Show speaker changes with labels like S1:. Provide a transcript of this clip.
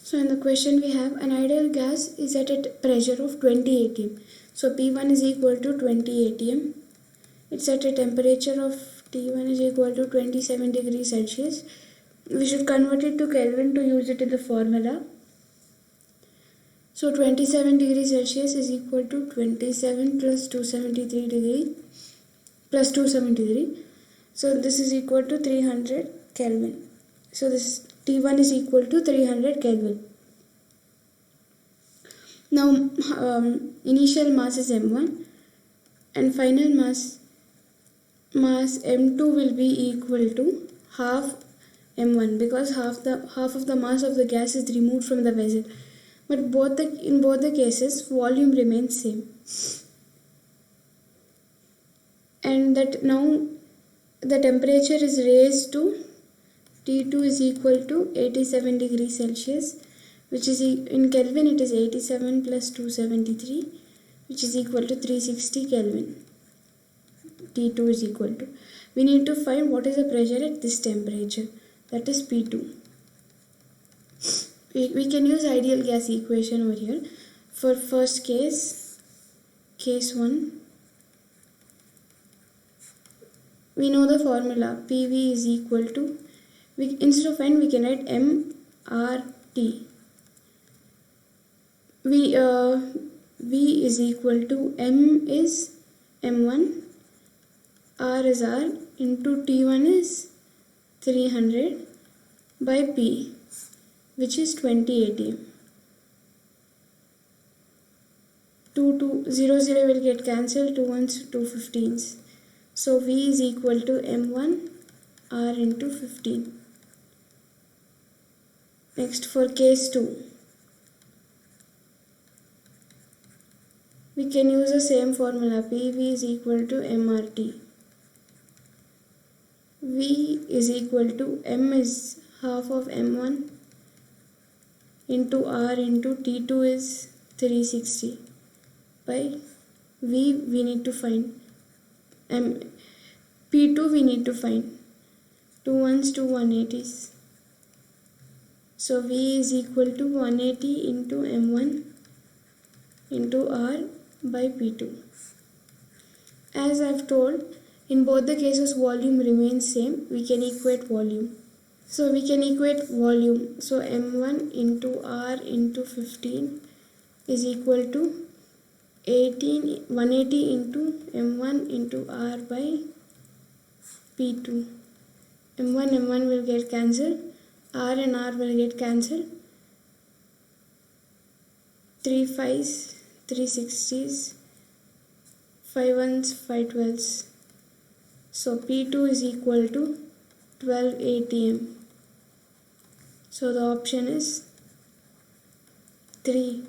S1: So in the question we have an ideal gas is at a pressure of 20 atm. So P1 is equal to 20 atm. It's at a temperature of T1 is equal to 27 degrees Celsius. We should convert it to Kelvin to use it in the formula. So 27 degrees Celsius is equal to 27 plus 273 degree plus 273. So this is equal to 300 Kelvin. So this T1 is equal to 300 Kelvin. Now initial mass is M1 and final mass M2 will be equal to half M1 because half of the mass of the gas is removed from the vessel. But in both the cases volume remains same. And that now the temperature is raised to T2 is equal to 87 degrees Celsius, which is in Kelvin it is 87 plus 273, which is equal to 360 Kelvin. T2 is equal to. We need to find what is the pressure at this temperature, that is P2. We can use ideal gas equation over here. For first case 1, we know the formula PV is equal to, instead of N we can write MRT. V is equal to M is M1, R is R into T1 is 300 by P, which is 20 atm. 0 will get cancelled, 2 1s, 2 15s. So V is equal to M1 R into 15. Next for case 2, we can use the same formula PV is equal to MRT. V is equal to M is half of M1 into R into T2 is 360 by V we need to find P2 we need to find 2 1s, 2 180s. So V is equal to 180 into M1 into R by P2. As I have told, in both the cases volume remains same. We can equate volume. So we can equate volume. So M1 into R into 15 is equal to 180 into M1 into R by P2. M1 will get cancelled. R and R will get cancelled. 3 5s, 3 60s, 5 1s, 5 12s. So P2 is equal to 12 atm. So the option is 3.